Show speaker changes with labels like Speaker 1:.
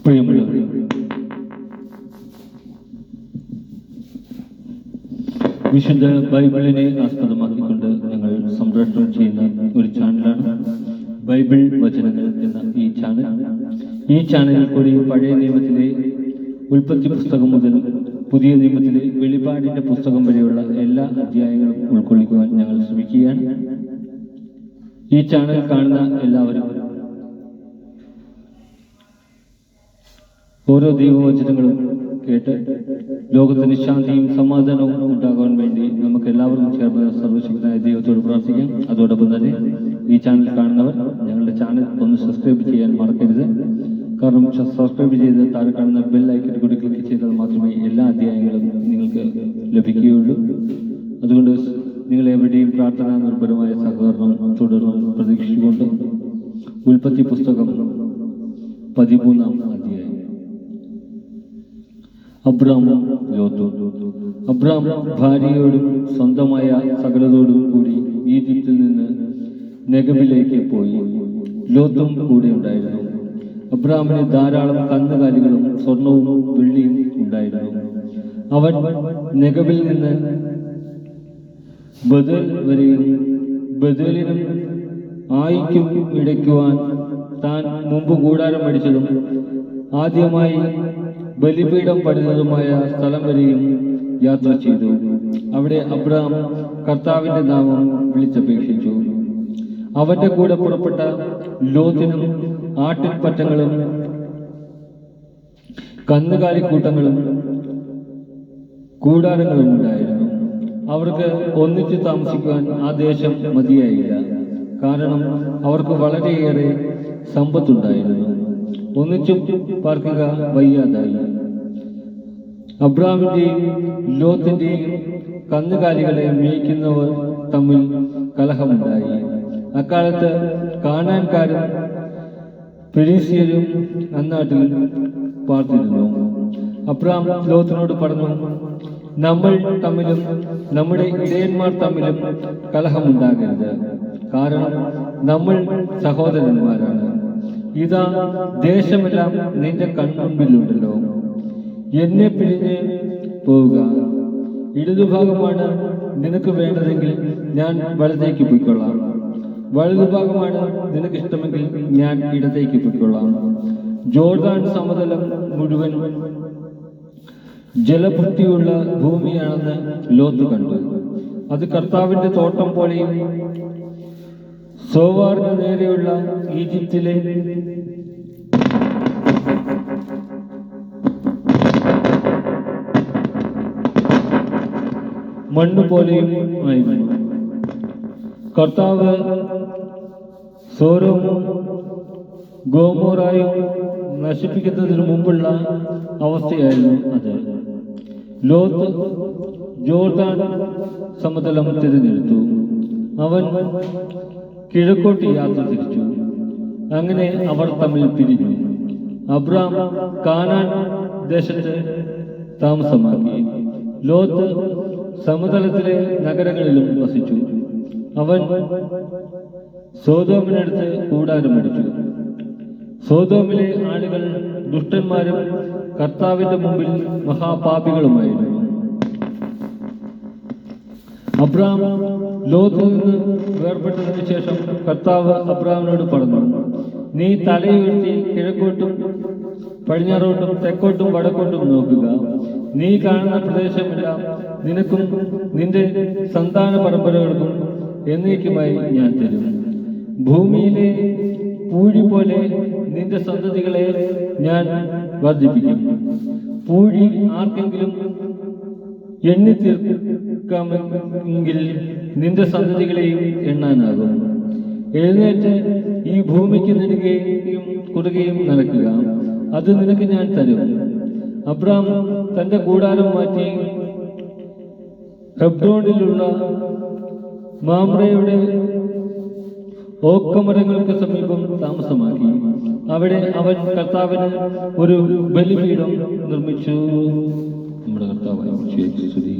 Speaker 1: പ്രിയമുള്ളവരെ, വിശുദ്ധ ബൈബിളിനെ ആസ്പദമാക്കിക്കൊണ്ട് ഞങ്ങൾ സംപ്രേഷണം ചെയ്യുന്ന ഒരു ചാനലാണ് ബൈബിൾ വചനങ്ങൾ എന്ന ഈ ചാനലിൽ കൂടി പഴയ നിയമത്തിലെ ഉൽപ്പത്തി പുസ്തകം മുതൽ പുതിയ നിയമത്തിലെ വെളിപാടിന്റെ പുസ്തകം വരെയുള്ള എല്ലാ അധ്യായങ്ങളും ഉൾക്കൊള്ളിക്കുവാൻ ഞങ്ങൾ ശ്രമിക്കുകയാണ്. ഈ ചാനൽ കാണുന്ന എല്ലാവരും ഓരോ ദൈവവചനങ്ങളും കേട്ട് ലോകത്തിന് ശാന്തിയും സമാധാനവും ഉണ്ടാകാൻ വേണ്ടി നമുക്ക് എല്ലാവർക്കും ചേർന്ന് സർവശക്തനായ ദൈവത്തോട് പ്രാർത്ഥിക്കാം. അതോടൊപ്പം തന്നെ ഈ ചാനൽ കാണുന്നവർ ഞങ്ങളുടെ ചാനൽ ഒന്ന് സബ്സ്ക്രൈബ് ചെയ്യാൻ മറക്കരുത്. കാരണം സബ്സ്ക്രൈബ് ചെയ്ത് താഴെ കാണുന്ന ബെൽ ഐക്കൺ കൂടി ക്ലിക്ക് ചെയ്താൽ മാത്രമേ എല്ലാ അധ്യായങ്ങളും നിങ്ങൾക്ക് ലഭിക്കുകയുള്ളൂ. അതുകൊണ്ട് നിങ്ങൾ എവിടെയും പ്രാർത്ഥനാ നിർഭരമായ സഹകരണം തുടർന്നും പ്രതീക്ഷിച്ചുകൊണ്ട് ഉൽപ്പത്തി പുസ്തകം 13-ാം അധ്യായം. അബ്രാമും ലോത്തും. അബ്രാം ഭാര്യയോടും സ്വന്തമായ സകലതോടും കൂടി ഈജിപ്തിൽ നിന്ന് നെഗബിലേക്ക് പോയി. ലോത്തും കൂടെ ഉണ്ടായിരുന്നു. അബ്രാമിന് ധാരാളം കന്നുകാലികളും സ്വർണവും വെള്ളിയും ഉണ്ടായിരുന്നു. അവൻ നെഗബിൽ നിന്ന് ബദൽ വരെയും ബദലിനും ആയിക്കും ഇടയ്ക്കുവാൻ താൻ മുമ്പ് കൂടാരം അടിച്ചതും ആദ്യമായി ബലിപീഠം പണിതതുമായ സ്ഥലം വരെയും യാത്ര ചെയ്തു. അവിടെ അബ്രാം കർത്താവിന്റെ നാമം വിളിച്ചപേക്ഷിച്ചു. അവന്റെ കൂടെ പുറപ്പെട്ട ലോത്തിനും ആട്ടിൻപറ്റങ്ങളും കന്നുകാലിക്കൂട്ടങ്ങളും കൂടാരങ്ങളും ഉണ്ടായിരുന്നു. അവർക്ക് ഒന്നിച്ച് താമസിക്കുവാൻ ആ ദേശം മതിയായില്ല. കാരണം അവർക്ക് വളരെയേറെ സമ്പത്തുണ്ടായിരുന്നു. ഒന്നിച്ചും പാർക്കുക വയ്യാതായി. അബ്രാമിന്റെയും ലോത്തിന്റെയും കന്നുകാലികളെ മേയ്ക്കുന്നവർ തമ്മിൽ കലഹമുണ്ടായി. അക്കാലത്ത് കാനാൻകാരും പെരിസ്യരും അന്നാട്ടിൽ പാർത്തിരുന്നു. അബ്രാം ലോത്തിനോട് പറഞ്ഞു, നമ്മൾ തമ്മിലും നമ്മുടെ ഇടയന്മാർ തമ്മിലും കലഹമുണ്ടാകരുത്. കാരണം നമ്മൾ സഹോദരന്മാരാണ്. ഇതാ ദേശമെല്ലാം നിന്റെ കൺമുൻപിലുണ്ടല്ലോ. എന്നെ പിരിഞ്ഞ് പോവുക. ഇടതുഭാഗമാണ് നിനക്ക് വേണ്ടതെങ്കിൽ ഞാൻ വലത്തേക്ക് പോയിക്കൊള്ളാം. വലതുഭാഗമാണ് നിനക്ക് ഇഷ്ടമെങ്കിൽ ഞാൻ ഇടത്തേക്ക് പോയിക്കൊള്ളാം. ജോർദാൻ സമതലം മുഴുവൻ ജലപുഷ്ടിയുള്ള ഭൂമിയാണെന്ന് ലോത്ത് കണ്ടു. അത് കർത്താവിന്റെ തോട്ടം പോലെയും സോവാറിന് നേരെയുള്ള ഈജിപ്തിലെ മണ്ണ് പോലെയും ആയിരുന്നു. കർത്താവ് സോദോമും ഗൊമോറയും നശിപ്പിക്കുന്നതിന് മുമ്പുള്ള അവസ്ഥയായിരുന്നു അത്. ലോത്ത് ജോർദാൻ സമതലം തിരഞ്ഞെടുത്തു. അവൻ കിഴക്കോട്ട് യാത്ര തിരിച്ചു. അങ്ങനെ അവർ തമ്മിൽ പിരിഞ്ഞു. അബ്രാം കാനാൻ ദേശത്ത് താമസമാക്കി. ലോത്ത് സമതലത്തിലെ നഗരങ്ങളിലും വസിച്ചു. അവൻ സോദോമിനടുത്ത് കൂടാരമടിച്ചു. സോദോമിലെ ആളുകൾ ദുഷ്ടന്മാരും കർത്താവിന്റെ മുമ്പിൽ മഹാപാപികളുമായിരുന്നു. അബ്രാം ലോത്തിൽ നിന്ന് വേർപെട്ടതിനു ശേഷം കർത്താവ് അബ്രാമിനോട് പറഞ്ഞു, നീ തലയുയർത്തി കിഴക്കോട്ടും പടിഞ്ഞാറോട്ടും തെക്കോട്ടും വടക്കോട്ടും നോക്കുക. നീ കാണുന്ന പ്രദേശമെല്ലാം നിനക്കും നിന്റെ സന്താന പരമ്പരകൾക്കും എന്നേക്കുമായി ഞാൻ തരും. ഭൂമിയിലെ പൂഴി പോലെ നിന്റെ സന്തതികളെ ഞാൻ വർദ്ധിപ്പിക്കും. പൂഴി ആർക്കെങ്കിലും എണ്ണിത്തീർക്കാമെങ്കിൽ നിന്റെ സന്തതികളെയും എണ്ണാനാകും. എഴുന്നേറ്റ് ഈ ഭൂമിക്ക് നെടുകയും കുറുകയും നടക്കുക. അത് നിനക്ക് ഞാൻ തരും. അബ്രാം തന്റെ കൂടാരം മാറ്റി ഹെബ്രോണിലുള്ള മാമ്രയുടെ ഓക്കമരങ്ങൾക്ക് സമീപം താമസമാക്കി. അവിടെ അവൻ കർത്താവിന് ഒരു ബലിപീഠം നിർമ്മിച്ചു. നമ്മുടെ കർത്താവായ യേശുവേ സ്തുതി.